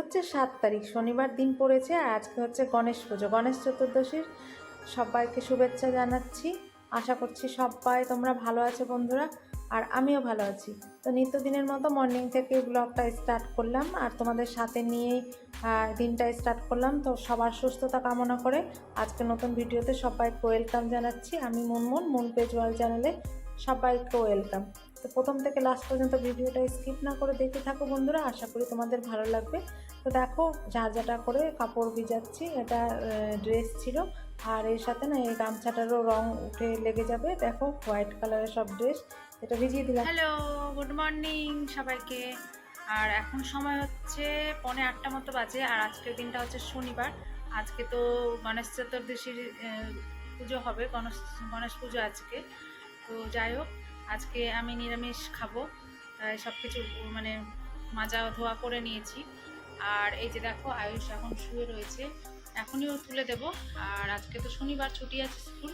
হচ্ছে 7 তারিখ, শনিবার দিন পড়েছে। আর আজকে হচ্ছে গণেশ পুজো, গণেশ চতুর্দশীর সবাইকে শুভেচ্ছা জানাচ্ছি। আশা করছি সবাই তোমরা ভালো আছো বন্ধুরা, আর আমিও ভালো আছি। তো নিত্যদিনের মতো মর্নিং থেকে ব্লগটা স্টার্ট করলাম আর তোমাদের সাথে নিয়েই দিনটা স্টার্ট করলাম। তো সবার সুস্থতা কামনা করে আজকে নতুন ভিডিওতে সবাইকে ওয়েলকাম জানাচ্ছি। আমি মুনমুন, মুন পেজ ওয়ার্ল্ড চ্যানেলে সবাইকে ওয়েলকাম। তো প্রথম থেকে লাস্ট পর্যন্ত ভিডিওটা স্কিপ না করে দেখতে থাকো বন্ধুরা, আশা করি তোমাদের ভালো লাগবে। তো দেখো ঝাঁঝাটা করে কাপড় ভিজাচ্ছি, এটা ড্রেস ছিল আর এর সাথে না এই গামছাটারও রং উঠে লেগে যাবে। দেখো হোয়াইট কালারের সব ড্রেস, এটা ভিজিয়ে দিলাম। হ্যালো, গুড মর্নিং সবাইকে। আর এখন সময় হচ্ছে 7:45 মতো বাজে। আর আজকের দিনটা হচ্ছে শনিবার। আজকে তো গণেশ চতুর্দশীর পুজো হবে, গণেশ পুজো আজকে। তো যাই হোক, আজকে আমি নিরামিষ খাবো, তাই সব কিছু মানে মাজা ধোয়া করে নিয়েছি। আর এই যে দেখো আয়ুষ এখন শুয়ে রয়েছে, এখনইও তুলে দেব। আর আজকে তো শনিবার, ছুটি আছে স্কুল।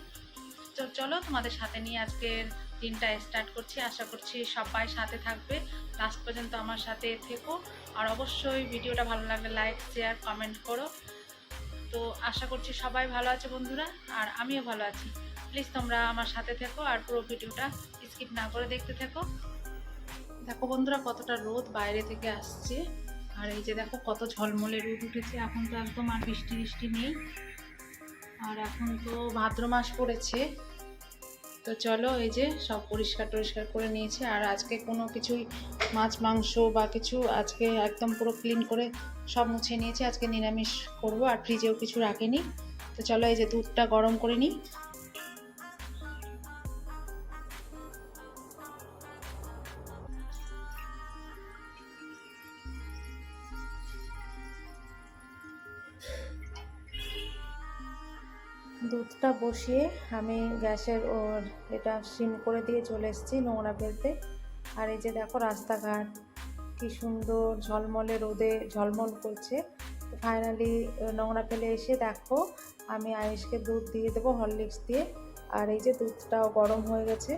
তো চলো তোমাদের সাথে নিয়ে আজকের দিনটা স্টার্ট করছি। আশা করছি সবাই সাথে থাকবে, লাস্ট পর্যন্ত আমার সাথে থেকো। আর অবশ্যই ভিডিওটা ভালো লাগলে লাইক, শেয়ার, কমেন্ট করো। তো আশা করছি সবাই ভালো আছে বন্ধুরা, আর আমিও ভালো আছি। প্লিজ তোমরা আমার সাথে থেকো আর পুরো ভিডিওটা স্কিপ না করে দেখতে থেকো। দেখো বন্ধুরা কতটা রোদ বাইরে থেকে আসছে, আর এই যে দেখো কত ঝলমলে রোদ উঠেছে। এখন তো একদম আর বৃষ্টি বৃষ্টি নেই, আর এখন তো ভাদ্র মাস পড়েছে। তো চলো এই যে সব পরিষ্কার টরিষ্কার করে নিয়েছি। আর আজকে কোনো কিছুই মাছ মাংস বা কিছু আজকে একদম পুরো ক্লিন করে সব মুছিয়ে নিয়েছি। আজকে নিরামিষ করব, আর ফ্রিজেও কিছু রাখিনি। তো চলো এই যে দুধটা গরম করে নিই। দুধটা বসিয়ে আমি গ্যাসের এটা সিম করে দিয়ে চলে এসেছি নোংরা ফেলতে। আর এই যে দেখো রাস্তাঘাট কি সুন্দর ঝলমলে রোদে ঝলমল করছে। তো ফাইনালি নোংরা ফেলে এসে দেখো আমি আয়ুষকে দুধ দিয়ে দেবো হরলিক্স দিয়ে। আর এই যে দুধটাও গরম হয়ে গেছে,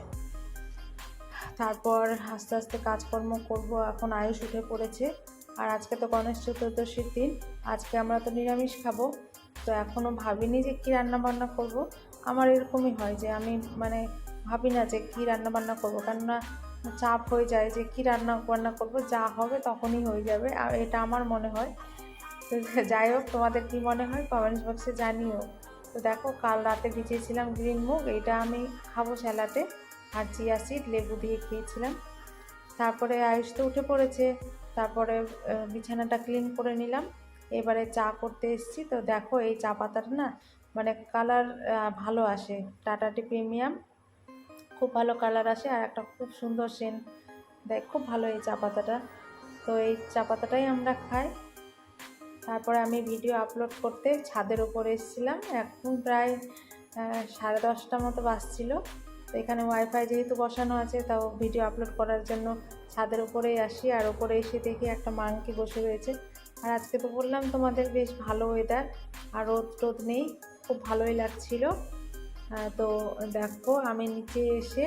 তারপর আস্তে আস্তে কাজকর্ম করব। এখন আয়ুষ উঠে পড়েছে, আর আজকে তো গণেশ চতুর্দশীর দিন, আজকে আমরা তো নিরামিষ খাবো। তো এখনও ভাবিনি যে কী রান্নাবান্না করব। আমার এরকমই হয় যে আমি মানে ভাবি না যে কী রান্নাবান্না করব, কেননা চাপ হয়ে যায় যে কী রান্নাবান্না করব, যা হবে তখনই হয়ে যাবে, আর এটা আমার মনে হয়। তো যাই হোক, তোমাদের কী মনে হয় কমেন্টস বক্সে জানিও। তো দেখো কাল রাতে ভিজিয়েছিলাম গ্রিন মুগ, এটা আমি খাবো স্যালাডে, আর চিয়া সিড লেবু দিয়ে খেয়েছিলাম। তারপরে আয়ুষ তো উঠে পড়েছে, তারপরে বিছানাটা ক্লিন করে নিলাম। এবারে চা করতে এসেছি। তো দেখো এই চা পাতাটা না মানে কালার ভালো আসে, টাটা টি প্রিমিয়াম, খুব ভালো কালার আসে আর একটা খুব সুন্দর সেন্ট দেয়, খুব ভালো এই চা পাতাটা। তো এই চা পাতাটাই আমরা খাই। তারপরে আমি ভিডিও আপলোড করতে ছাদের ওপরে এসেছিলাম, এখন প্রায় 10:30 মতো বাজছিল। তো এখানে ওয়াইফাই যেহেতু বসানো আছে, তাও ভিডিও আপলোড করার জন্য ছাদের উপরেই আসি। আর ওপরে এসে দেখি একটা মাংকি বসে রয়েছে। আর আজকে তো বললাম তোমাদের বেশ ভালো ওয়েদার, আর রোদ টোদ নেই, খুব ভালোই লাগছিল। তো দেখো আমি নিচে এসে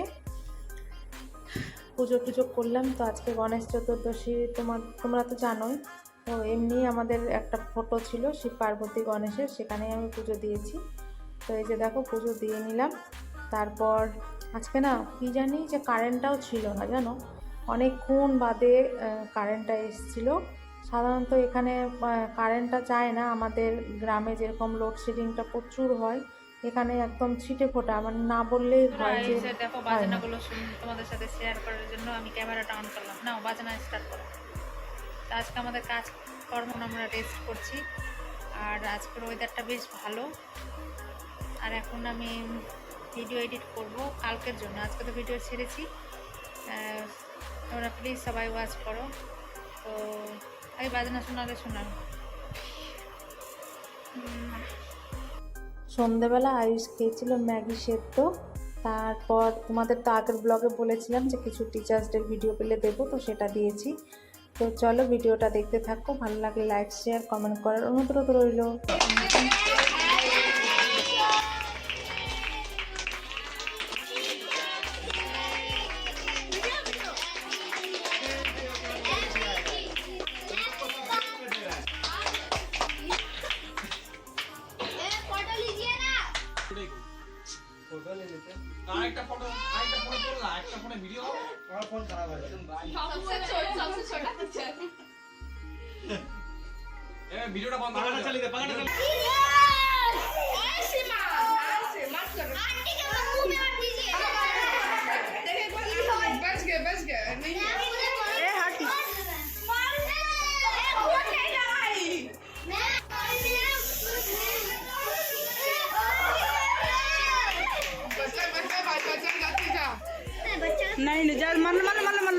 পুজো টুজো করলাম। তো আজকে গণেশ চতুর্দশী, তোমরা তো জানোই। তো এমনি আমাদের একটা ফটো ছিল শিব পার্বতী গণেশের, সেখানেই আমি পুজো দিয়েছি। তো এই যে দেখো পুজো দিয়ে নিলাম। তারপর আজকে না কি জানি যে কারেন্টটাও ছিল না, জানো, অনেকক্ষণ বাদে কারেন্টটা এসেছিলো। সাধারণত এখানে কারেন্টটা যায় না, আমাদের গ্রামে যেরকম লোডশেডিংটা প্রচুর হয়, এখানে একদম ছিটে ফোটা, মানে না বললেই হয় যে দেখো বাজনাগুলো তোমাদের সাথে শেয়ার করার জন্য আমি ক্যামেরাটা অন করলাম। না, বাজনা স্টার্ট করো। আজকে আমাদের কাজকর্ম আমরা রেস্ট করছি, আর আজকের ওয়েদারটা বেশ ভালো। আর এখন আমি ভিডিও এডিট করব কালকের জন্য, আজকে তো ভিডিও ছেড়েছি। তোমরা প্লিজ সবাই ওয়াচ করো। তো আমি বাজনা শোনালে শোনাও। সন্ধেবেলা আয়ুষ খেয়েছিল ম্যাগি সেদ্ধ। তারপর তোমাদের তো আগের ব্লগে বলেছিলাম যে কিছু টিচার্স ডের ভিডিও পেলে দেবো, তো সেটা দিয়েছি। তো চলো ভিডিওটা দেখতে থাকো, ভালো লাগলে লাইক শেয়ার কমেন্ট করার অনুরোধ রইল। আরেকটা ফটো তোলা, একটা ফোনে ভিডিও। আমার ফোন খারাপ হয়ে গেছে। ভিডিওটা বন্ধ করে চালিয়ে দে, পাখাটা চালিয়ে দে। बच गया नहीं नहीं जा मन मन मन मन